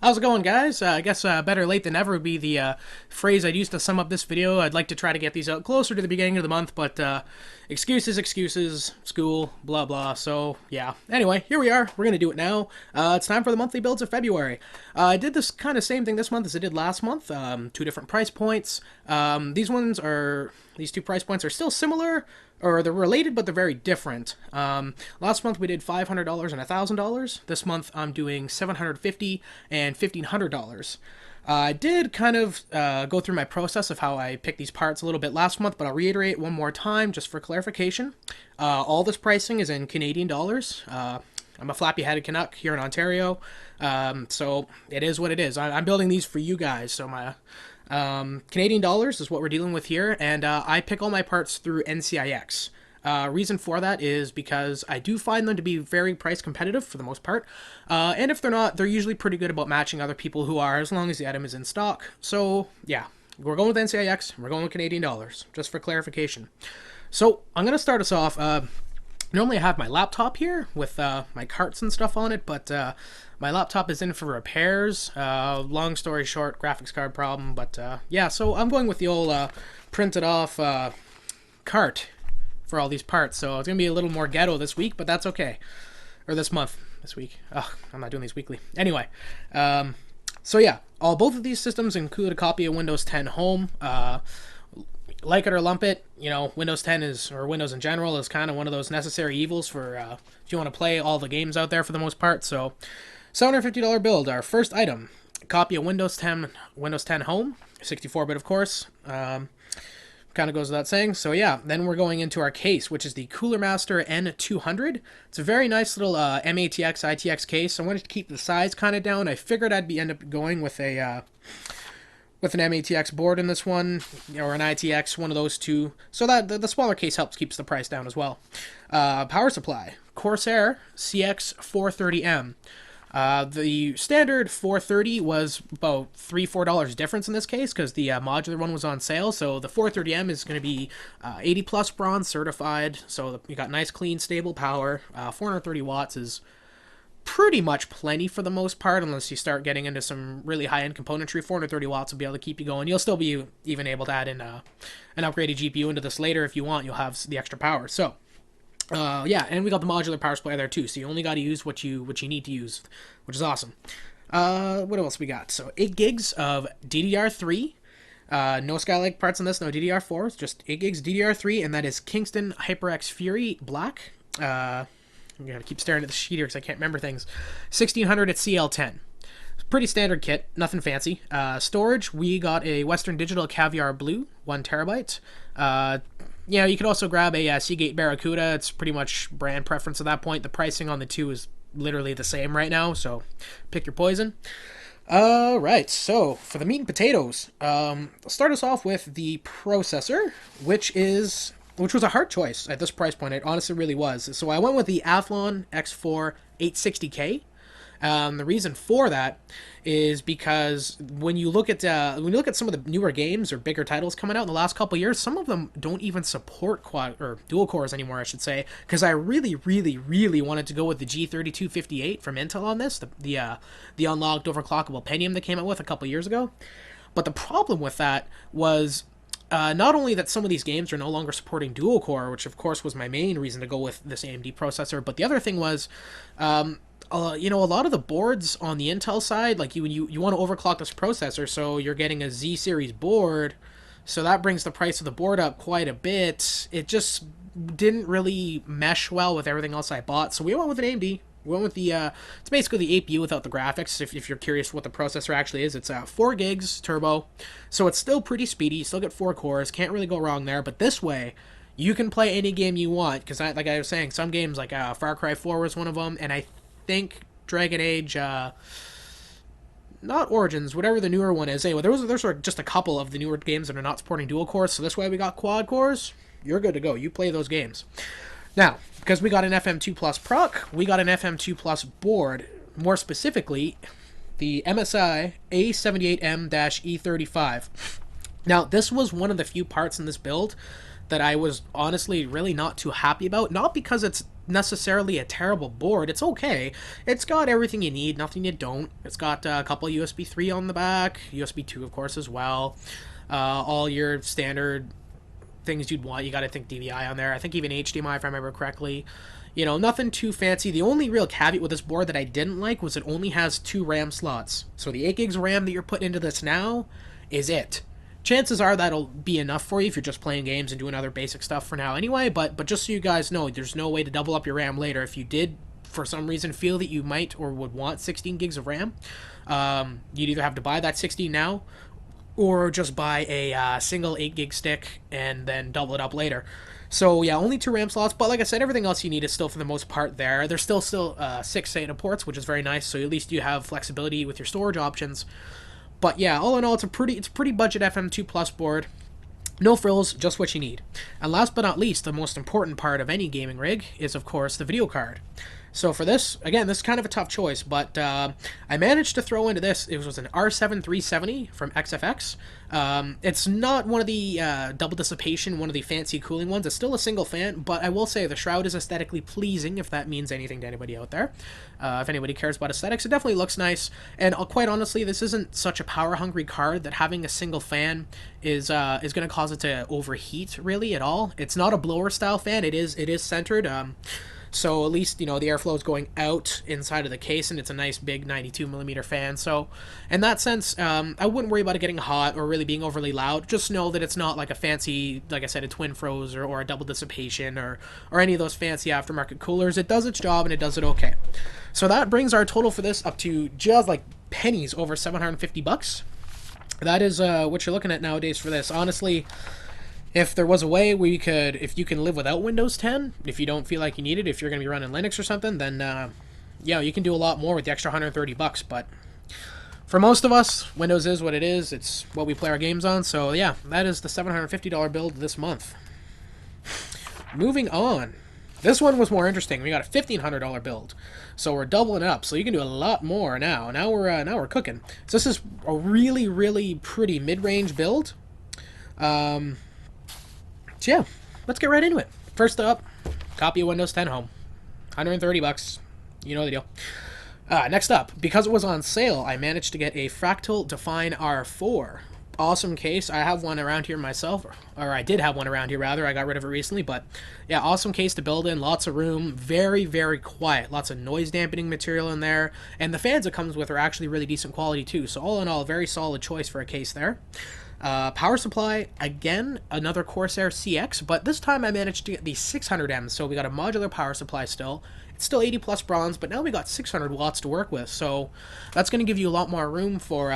How's it going, guys? I guess better late than never would be the phrase I'd use to sum up this video. I'd like to try to get these out closer to the beginning of the month, but excuses, school, blah, blah. So, yeah. Anyway, here we are. We're going to do it now. It's time for the monthly builds of February. I did this kind of same thing this month as I did last month. Two different price points. These two price points are still similar, or they're related, but they're very different. Last month we did $500 and $1,000. This month I'm doing $750 and $1,500. I did kind of go through my process of how I pick these parts a little bit last month, but I'll reiterate one more time just for clarification. All this pricing is in Canadian dollars. I'm a flappy-headed Canuck here in Ontario, so it is what it is. I'm building these for you guys, so my Canadian dollars is what we're dealing with here, and I pick all my parts through NCIX. Reason for that is because I do find them to be very price competitive for the most part, and if they're not, they're usually pretty good about matching other people who are, as long as the item is in stock. So yeah, we're going with NCIX, and we're going with Canadian dollars, just for clarification. So I'm going to start us off. Normally I have my laptop here with my carts and stuff on it, but my laptop is in for repairs. Long story short, graphics card problem, but yeah, so I'm going with the old printed off cart for all these parts, so it's going to be a little more ghetto this week, but that's okay. Or this month. This week. Ugh, I'm not doing these weekly. Anyway, so yeah, both of these systems include a copy of Windows 10 Home. Like it or lump it, you know, Windows 10 is, or Windows in general, is kind of one of those necessary evils for if you want to play all the games out there for the most part. So, $750 build, our first item, a copy of Windows 10 Home, 64-bit of course. Kind of goes without saying. So yeah, then we're going into our case, which is the Cooler Master N200. It's a very nice little MATX ITX case. I wanted to keep the size kind of down. I figured I'd end up going with a with an MATX board in this one, or an ITX, one of those two, so that the smaller case keeps the price down as well. Power supply, Corsair CX430M. The standard 430 was about $3-4 difference in this case, because the modular one was on sale, so the 430M is going to be 80 plus bronze certified, so you got nice, clean, stable power. 430 watts is pretty much plenty for the most part, unless you start getting into some really high-end componentry. 430 watts will be able to keep you going. You'll still be even able to add in an upgraded GPU into this later if you want. You'll have the extra power. So, yeah, and we got the modular power supply there too, so you only got to use what you need to use, which is awesome. What else we got? So 8 gigs of DDR3. No Skylake parts on this, no DDR4. It's just 8 gigs DDR3, and that is Kingston HyperX Fury Black. I'm going to keep staring at the sheet here because I can't remember things. 1600 at CL10. Pretty standard kit, nothing fancy. Storage, we got a Western Digital Caviar Blue, 1 terabyte. Yeah, you could also grab a Seagate Barracuda. It's pretty much brand preference at that point. The pricing on the two is literally the same right now, so pick your poison. Alright, so for the meat and potatoes, I'll start us off with the processor, which was a hard choice at this price point. It honestly really was. So I went with the Athlon X4 860K. The reason for that is because when you look at some of the newer games or bigger titles coming out in the last couple of years, some of them don't even support quad or dual cores anymore, I should say. Because I really wanted to go with the G3258 from Intel on this, the unlocked overclockable Pentium they came out with a couple years ago. But the problem with that was, not only that some of these games are no longer supporting dual core, which of course was my main reason to go with this AMD processor, but the other thing was, you know, a lot of the boards on the Intel side, like you want to overclock this processor, so you're getting a Z series board, so that brings the price of the board up quite a bit. It just didn't really mesh well with everything else I bought, so we went with an AMD. We went with the, it's basically the APU without the graphics, if you're curious what the processor actually is. It's 4 gigs turbo, so it's still pretty speedy. You still get 4 cores, can't really go wrong there, but this way, you can play any game you want, because like I was saying, some games, like Far Cry 4 was one of them, and I think Dragon Age, not Origins, whatever the newer one is. Anyway, there's just a couple of the newer games that are not supporting dual cores, so this way we got quad cores, you're good to go. You play those games. Now, because we got an FM2 Plus proc, we got an FM2 Plus board, more specifically, the MSI A78M-E35. Now, this was one of the few parts in this build that I was honestly really not too happy about, not because it's necessarily a terrible board. It's okay. It's got everything you need, nothing you don't. It's got a couple USB 3 on the back, USB 2 of course as well. All your standard things you'd want. You got to think DVI on there. I think even HDMI if I remember correctly. You know, nothing too fancy. The only real caveat with this board that I didn't like was it only has 2 RAM slots. So the 8 gigs RAM that you're putting into this now is it. Chances are that'll be enough for you if you're just playing games and doing other basic stuff for now anyway, but just so you guys know, there's no way to double up your RAM later. If you did, for some reason, feel that you might or would want 16 gigs of RAM, you'd either have to buy that 16 now, or just buy a single 8 gig stick and then double it up later. So yeah, only 2 RAM slots, but like I said, everything else you need is still for the most part there. There's still 6 SATA ports, which is very nice, so at least you have flexibility with your storage options. But yeah, all in all, it's a pretty budget FM2 Plus board. No frills, just what you need. And last but not least, the most important part of any gaming rig is, of course, the video card. So for this, again, this is kind of a tough choice, but I managed to throw into this. It was an R7 370 from XFX. It's not one of the double dissipation, one of the fancy cooling ones. It's still a single fan, but I will say the shroud is aesthetically pleasing, if that means anything to anybody out there. If anybody cares about aesthetics, it definitely looks nice. And quite honestly, this isn't such a power-hungry card that having a single fan is going to cause it to overheat, really, at all. It's not a blower-style fan. It is centered. So at least, you know, the airflow is going out inside of the case, and it's a nice big 92mm fan. So in that sense, I wouldn't worry about it getting hot or really being overly loud. Just know that it's not like a fancy, like I said, a twin froze or a double dissipation or any of those fancy aftermarket coolers. It does its job, and it does it okay. So that brings our total for this up to just like pennies over $750. That is what you're looking at nowadays for this. Honestly, if there was a way where you could, if you can live without Windows 10, if you don't feel like you need it, if you're going to be running Linux or something, then, yeah, you can do a lot more with the extra $130. But for most of us, Windows is what it is. It's what we play our games on. So, yeah, that is the $750 build this month. Moving on. This one was more interesting. We got a $1,500 build. So we're doubling it up. So you can do a lot more now. Now we're cooking. So this is a really, really pretty mid-range build. So yeah, let's get right into it. First up, copy of Windows 10 Home. $130. You know the deal. Next up, because it was on sale, I managed to get a Fractal Define R4. Awesome case. I have one around here myself, or I did have one around here rather. I got rid of it recently, but yeah, awesome case to build in. Lots of room, very, very quiet. Lots of noise dampening material in there, and the fans it comes with are actually really decent quality too. So all in all, a very solid choice for a case there. Power supply, again, another Corsair CX, but this time I managed to get the 600M, so we got a modular power supply still. It's still 80 plus bronze, but now we got 600 watts to work with, so that's going to give you a lot more room for,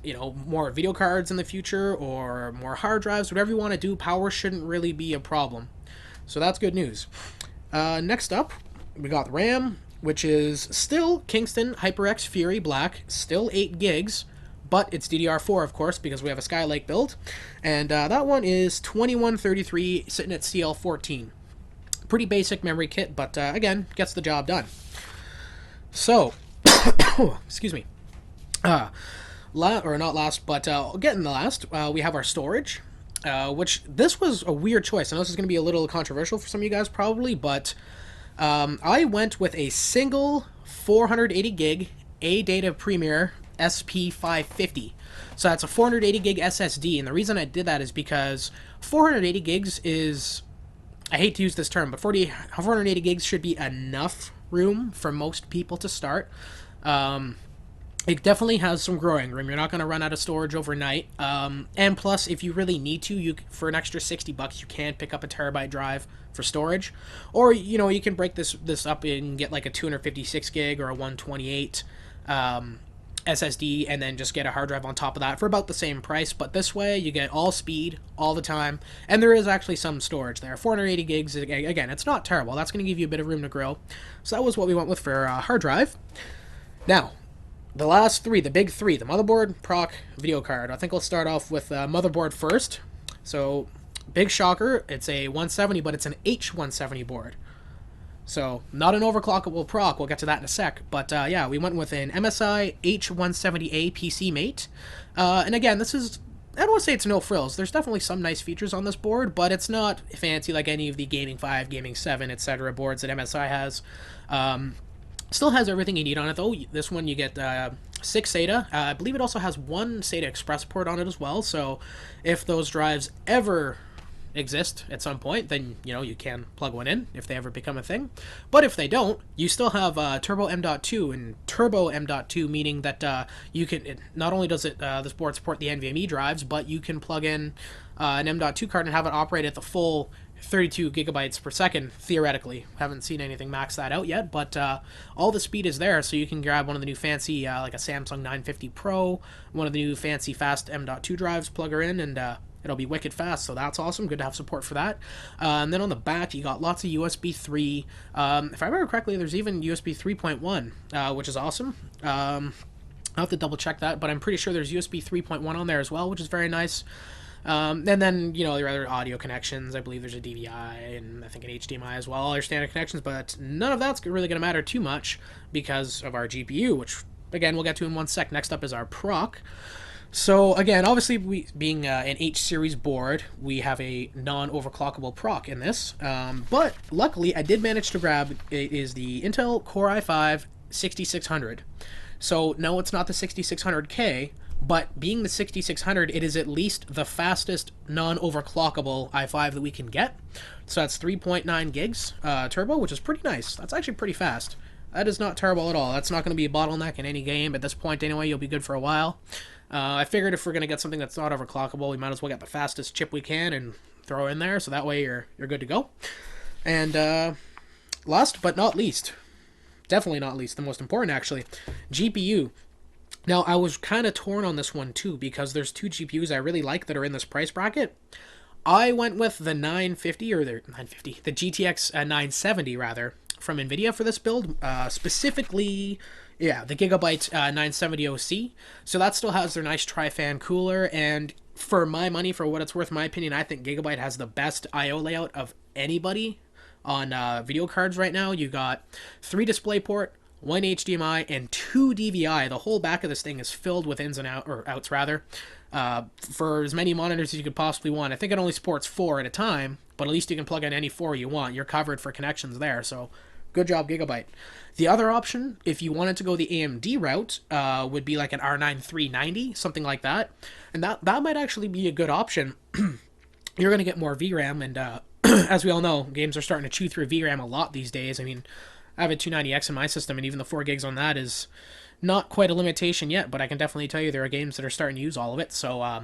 you know, more video cards in the future, or more hard drives, whatever you want to do. Power shouldn't really be a problem, so that's good news. Next up, we got the RAM, which is still Kingston HyperX Fury Black, still 8 gigs, but it's DDR4, of course, because we have a Skylake build. And that one is 2133, sitting at CL14. Pretty basic memory kit, but again, gets the job done. So, excuse me. Not last, but getting the last, we have our storage, which this was a weird choice. I know this is going to be a little controversial for some of you guys, probably, but I went with a single 480 gig ADATA Premier SP550. So that's a 480 gig SSD, and the reason I did that is because 480 gigs is, I hate to use this term, but 480 gigs should be enough room for most people to start. It definitely has some growing room. You're not going to run out of storage overnight. And plus, if you really need to, for an extra $60, you can pick up a terabyte drive for storage. Or, you know, you can break this up and get like a 256 gig or a 128 SSD, and then just get a hard drive on top of that for about the same price. But this way, you get all speed all the time, and there is actually some storage there. 480 gigs, again, it's not terrible. That's going to give you a bit of room to grow. So that was what we went with for hard drive. Now, the last three, the big three, the motherboard, proc, video card. I think we'll start off with motherboard first. So, big shocker, it's a 170, but it's an H170 board. So, not an overclockable proc, we'll get to that in a sec. But yeah, we went with an MSI H170A PC Mate. And again, this is I don't want to say it's no frills. There's definitely some nice features on this board, but it's not fancy like any of the Gaming 5, Gaming 7, etc. boards that MSI has. Still has everything you need on it, though. This one you get 6 SATA. I believe it also has 1 SATA Express port on it as well, so if those drives ever exist at some point, then you can plug one in if they ever become a thing. But if they don't, you still have Turbo M.2 and Turbo M.2, meaning that you can. Not only does this board support the NVMe drives, but you can plug in an M.2 card and have it operate at the full 32 gigabytes per second, theoretically. Haven't seen anything max that out yet, but all the speed is there, so you can grab one of the new fancy, like a Samsung 950 Pro, one of the new fancy fast M.2 drives, plug her in, and it'll be wicked fast, so that's awesome. Good to have support for that. And then on the back, you got lots of USB 3. If I remember correctly, there's even USB 3.1, which is awesome. I'll have to double check that, but I'm pretty sure there's USB 3.1 on there as well, which is very nice. And then, there are other audio connections. I believe there's a DVI and I think an HDMI as well, all your standard connections, but none of that's really going to matter too much because of our GPU, which, again, we'll get to in one sec. Next up is our proc. So, again, obviously, we being an H-series board, we have a non-overclockable proc in this, but luckily, I did manage to grab, it is the Intel Core i5 6600. So, no, it's not the 6600K, but being the 6600, it is at least the fastest non-overclockable i5 that we can get. So that's 3.9 gigs turbo, which is pretty nice. That's actually pretty fast. That is not terrible at all. That's not going to be a bottleneck in any game. At this point, anyway, you'll be good for a while. I figured if we're going to get something that's not overclockable, we might as well get the fastest chip we can and throw in there, so that way you're good to go. And last but not least, definitely not least, the most important actually, GPU. Now, I was kind of torn on this one, too, because there's 2 GPUs I really like that are in this price bracket. I went with the 950, or the GTX 970, rather, from NVIDIA for this build. Specifically, the Gigabyte 970 OC. So that still has their nice tri-fan cooler, and for my money, for what it's worth, in my opinion, I think Gigabyte has the best I/O layout of anybody on video cards right now. You got 3 DisplayPort, 1 HDMI, and 2 DVI. The whole back of this thing is filled with ins and outs, for as many monitors as you could possibly want. I think it only supports 4 at a time, but at least you can plug in any 4 you want. You're covered for connections there, so good job, Gigabyte. The other option, if you wanted to go the AMD route, would be like an R9 390, something like that. And that might actually be a good option. You're going to get more VRAM, and as we all know, games are starting to chew through VRAM a lot these days. I mean, I have a 290X in my system, and even the 4 gigs on that is not quite a limitation yet, but I can definitely tell you there are games that are starting to use all of it, so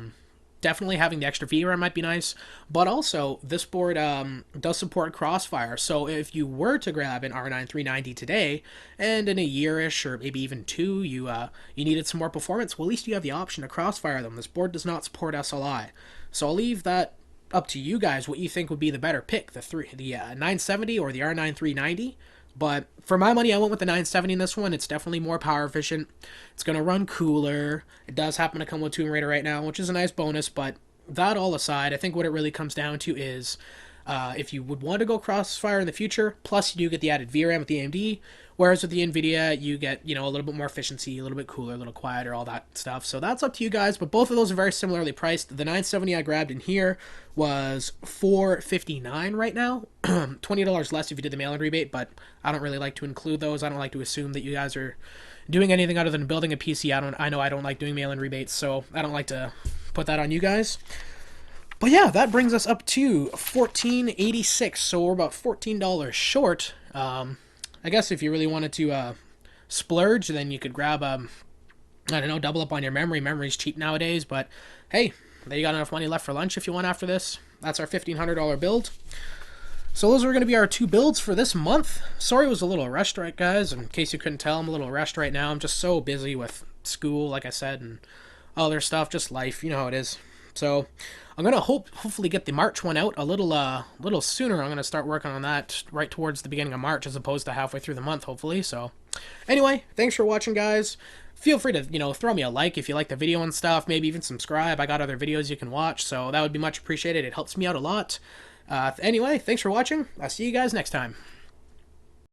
definitely having the extra VRAM might be nice. But also, this board does support Crossfire, so if you were to grab an R9 390 today, and in a year-ish, or maybe even 2, you needed some more performance, well, at least you have the option to Crossfire them. This board does not support SLI, so I'll leave that up to you guys, what you think would be the better pick, the 970 or the R9 390. But for my money, I went with the 970 in this one. It's definitely more power efficient. It's going to run cooler. It does happen to come with Tomb Raider right now, which is a nice bonus. But that all aside, I think what it really comes down to is if you would want to go Crossfire in the future, plus you do get the added VRAM with the AMD, whereas with the NVIDIA, you get, a little bit more efficiency, a little bit cooler, a little quieter, all that stuff. So that's up to you guys, but both of those are very similarly priced. The 970 I grabbed in here was $459 right now. $20 less if you did the mail-in rebate, but I don't really like to include those. I don't like to assume that you guys are doing anything other than building a PC. I know I don't like doing mail-in rebates, so I don't like to put that on you guys. But yeah, that brings us up to $14.86, so we're about $14 short. I guess if you really wanted to splurge, then you could grab, I don't know, double up on your memory. Memory's cheap nowadays, but hey, you got enough money left for lunch if you want after this. That's our $1,500 build. So those are going to be our 2 builds for this month. Sorry it was a little rushed, right, guys? In case you couldn't tell, I'm a little rushed right now. I'm just so busy with school, like I said, and other stuff, just life. You know how it is. So I'm going to hopefully get the March one out a little sooner. I'm going to start working on that right towards the beginning of March as opposed to halfway through the month, hopefully. So anyway, thanks for watching, guys. Feel free to, throw me a like if you like the video and stuff. Maybe even subscribe. I got other videos you can watch, so that would be much appreciated. It helps me out a lot. Anyway, thanks for watching. I'll see you guys next time.